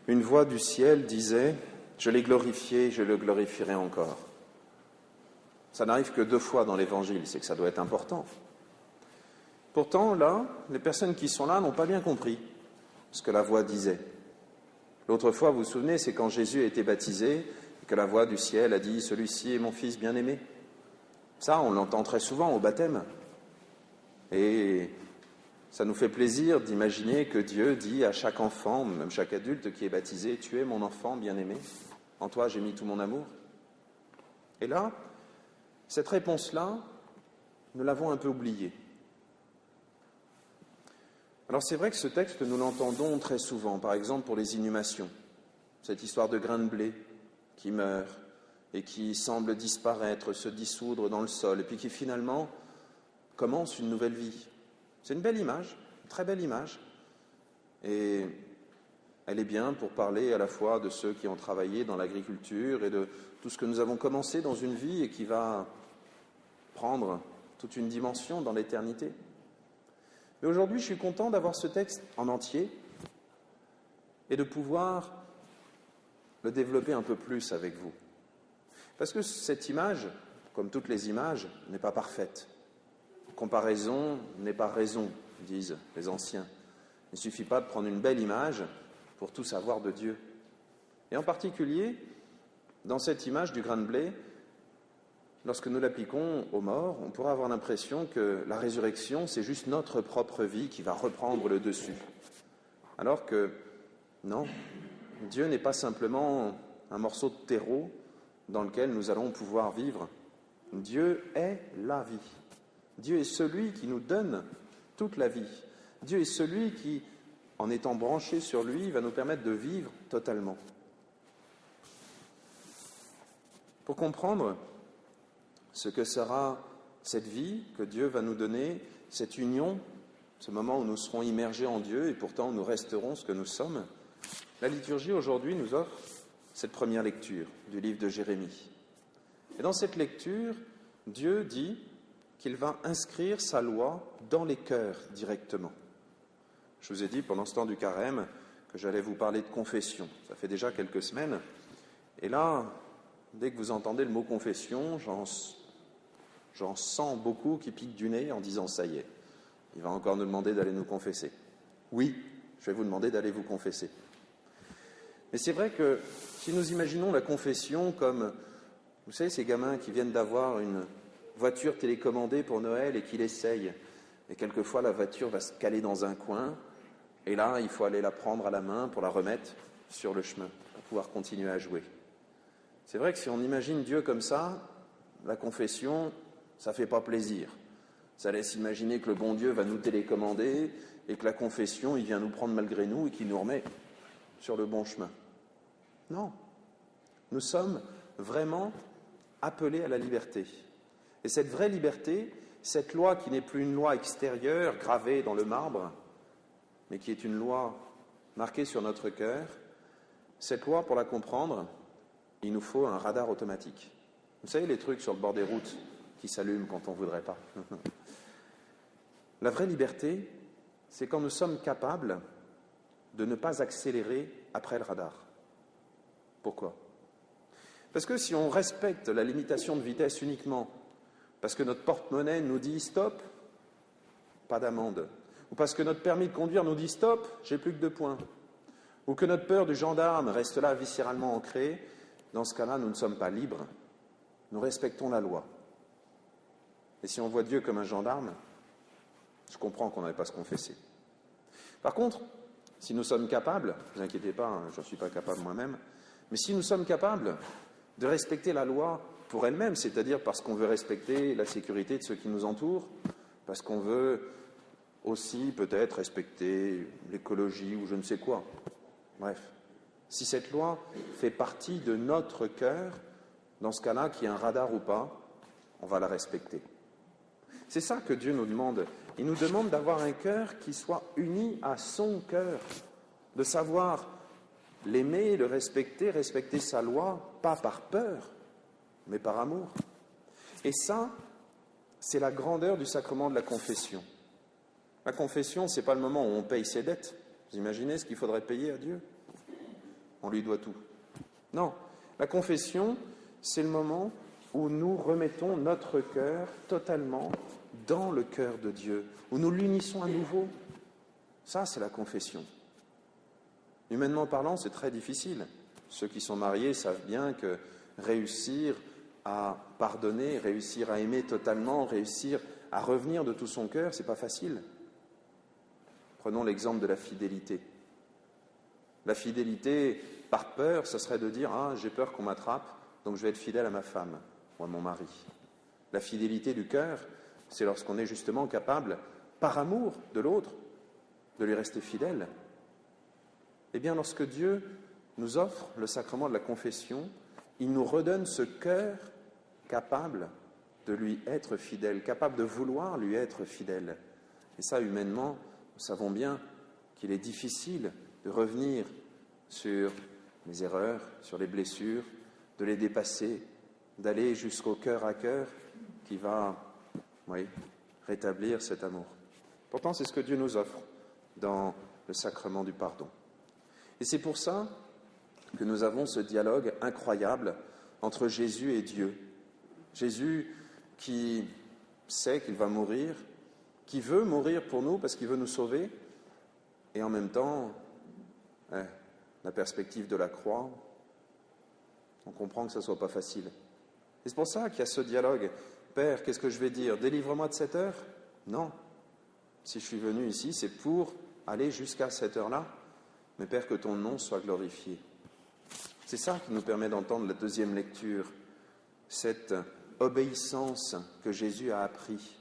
Une voix du ciel disait « Je l'ai glorifié, je le glorifierai encore ». Ça n'arrive que 2 fois dans l'Évangile, c'est que ça doit être important. Pourtant, là, les personnes qui sont là n'ont pas bien compris ce que la voix disait. L'autre fois, vous vous souvenez, c'est quand Jésus a été baptisé et que la voix du ciel a dit « Celui-ci est mon fils bien-aimé ». Ça, on l'entend très souvent au baptême. Et ça nous fait plaisir d'imaginer que Dieu dit à chaque enfant, même chaque adulte qui est baptisé, « Tu es mon enfant bien-aimé, en toi j'ai mis tout mon amour ». Et là, cette réponse-là, nous l'avons un peu oubliée. Alors c'est vrai que ce texte, nous l'entendons très souvent, par exemple pour les inhumations. Cette histoire de grain de blé qui meurt et qui semble disparaître, se dissoudre dans le sol, et puis qui finalement commence une nouvelle vie. C'est une belle image, une très belle image. Et elle est bien pour parler à la fois de ceux qui ont travaillé dans l'agriculture et de tout ce que nous avons commencé dans une vie et qui va prendre toute une dimension dans l'éternité. Mais aujourd'hui, je suis content d'avoir ce texte en entier et de pouvoir le développer un peu plus avec vous. Parce que cette image, comme toutes les images, n'est pas parfaite. Comparaison n'est pas raison, disent les anciens. Il ne suffit pas de prendre une belle image pour tout savoir de Dieu. Et en particulier, dans cette image du grain de blé, lorsque nous l'appliquons aux morts, on pourra avoir l'impression que la résurrection, c'est juste notre propre vie qui va reprendre le dessus. Alors que, non, Dieu n'est pas simplement un morceau de terreau dans lequel nous allons pouvoir vivre. Dieu est la vie. Dieu est celui qui nous donne toute la vie. Dieu est celui qui, en étant branché sur lui, va nous permettre de vivre totalement. Pour comprendre ce que sera cette vie que Dieu va nous donner, cette union, ce moment où nous serons immergés en Dieu et pourtant nous resterons ce que nous sommes, la liturgie aujourd'hui nous offre cette première lecture du livre de Jérémie. Et dans cette lecture, Dieu dit qu'il va inscrire sa loi dans les cœurs directement. Je vous ai dit pendant ce temps du carême que j'allais vous parler de confession. Ça fait déjà quelques semaines. Et là, dès que vous entendez le mot confession, j'en sens beaucoup qui piquent du nez en disant « ça y est, il va encore nous demander d'aller nous confesser ». Oui, je vais vous demander d'aller vous confesser. Mais c'est vrai que si nous imaginons la confession comme, vous savez, ces gamins qui viennent d'avoir une voiture télécommandée pour Noël et qui l'essayent, et quelquefois la voiture va se caler dans un coin, et là, il faut aller la prendre à la main pour la remettre sur le chemin, pour pouvoir continuer à jouer. C'est vrai que si on imagine Dieu comme ça, la confession, ça ne fait pas plaisir. Ça laisse imaginer que le bon Dieu va nous télécommander et que la confession, il vient nous prendre malgré nous et qu'il nous remet sur le bon chemin. Non. Nous sommes vraiment appelés à la liberté. Et cette vraie liberté, cette loi qui n'est plus une loi extérieure gravée dans le marbre, mais qui est une loi marquée sur notre cœur, cette loi, pour la comprendre, il nous faut un radar automatique. Vous savez, les trucs sur le bord des routes qui s'allument quand on ne voudrait pas. La vraie liberté, c'est quand nous sommes capables de ne pas accélérer après le radar. Pourquoi ? Parce que si on respecte la limitation de vitesse uniquement parce que notre porte-monnaie nous dit « stop », pas d'amende. Ou parce que notre permis de conduire nous dit « stop », j'ai plus que 2 points. Ou que notre peur du gendarme reste là viscéralement ancrée, dans ce cas-là, nous ne sommes pas libres. Nous respectons la loi. Et si on voit Dieu comme un gendarme, je comprends qu'on n'avait pas à se confesser. Par contre, si nous sommes capables, ne vous inquiétez pas, hein, je n'en suis pas capable moi-même, mais si nous sommes capables de respecter la loi pour elle-même, c'est-à-dire parce qu'on veut respecter la sécurité de ceux qui nous entourent, parce qu'on veut aussi peut-être respecter l'écologie ou je ne sais quoi. Bref, si cette loi fait partie de notre cœur, dans ce cas-là, qu'il y ait un radar ou pas, on va la respecter. C'est ça que Dieu nous demande. Il nous demande d'avoir un cœur qui soit uni à son cœur, de savoir l'aimer, le respecter, respecter sa loi, pas par peur, mais par amour. Et ça, c'est la grandeur du sacrement de la confession. La confession, ce n'est pas le moment où on paye ses dettes. Vous imaginez ce qu'il faudrait payer à Dieu ? on lui doit tout. Non, la confession, c'est le moment où nous remettons notre cœur totalement dans le cœur de Dieu, où nous l'unissons à nouveau. Ça, c'est la confession. Humainement parlant, c'est très difficile. Ceux qui sont mariés savent bien que réussir à pardonner, réussir à aimer totalement, réussir à revenir de tout son cœur, c'est pas facile. Prenons l'exemple de la fidélité. La fidélité, par peur, ce serait de dire « Ah, j'ai peur qu'on m'attrape, donc je vais être fidèle à ma femme ou à mon mari. » La fidélité du cœur, c'est lorsqu'on est justement capable, par amour de l'autre, de lui rester fidèle. Eh bien, lorsque Dieu nous offre le sacrement de la confession, il nous redonne ce cœur capable de lui être fidèle, capable de vouloir lui être fidèle. Et ça, humainement, nous savons bien qu'il est difficile de revenir sur les erreurs, sur les blessures, de les dépasser, d'aller jusqu'au cœur à cœur qui va, rétablir cet amour. Pourtant, c'est ce que Dieu nous offre dans le sacrement du pardon. Et c'est pour ça que nous avons ce dialogue incroyable entre Jésus et Dieu. Jésus qui sait qu'il va mourir, qui veut mourir pour nous parce qu'il veut nous sauver, et en même temps, la perspective de la croix, on comprend que ça ne soit pas facile. Et c'est pour ça qu'il y a ce dialogue. Père, qu'est-ce que je vais dire? Délivre-moi de cette heure? Non. Si je suis venu ici, c'est pour aller jusqu'à cette heure-là. Mais Père, que ton nom soit glorifié. C'est ça qui nous permet d'entendre la deuxième lecture, cette obéissance que Jésus a appris.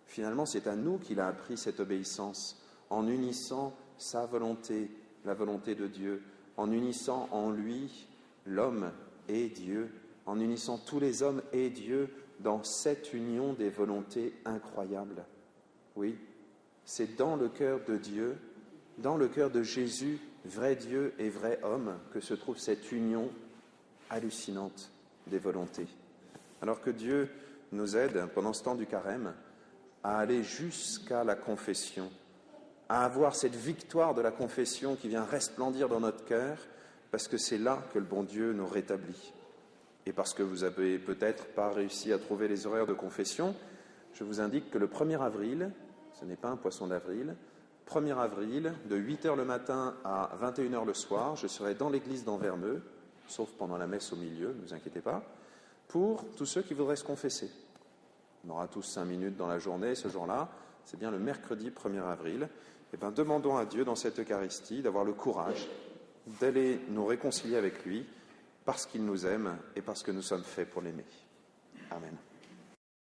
Finalement, c'est à nous qu'il a appris cette obéissance, en unissant sa volonté, la volonté de Dieu, en unissant en lui l'homme et Dieu, en unissant tous les hommes et Dieu dans cette union des volontés incroyables. Oui, c'est dans le cœur de Dieu, dans le cœur de Jésus, vrai Dieu et vrai homme, que se trouve cette union hallucinante des volontés. Alors que Dieu nous aide, pendant ce temps du carême, à aller jusqu'à la confession, à avoir cette victoire de la confession qui vient resplendir dans notre cœur, parce que c'est là que le bon Dieu nous rétablit. Et parce que vous avez peut-être pas réussi à trouver les horaires de confession, je vous indique que le 1er avril, ce n'est pas un poisson d'avril, 1er avril, de 8h le matin à 21h le soir, je serai dans l'église d'Anvermeux, sauf pendant la messe au milieu, ne vous inquiétez pas, pour tous ceux qui voudraient se confesser. On aura tous 5 minutes dans la journée ce jour-là, c'est bien le mercredi 1er avril. Eh bien, demandons à Dieu dans cette Eucharistie d'avoir le courage d'aller nous réconcilier avec lui parce qu'il nous aime et parce que nous sommes faits pour l'aimer. Amen.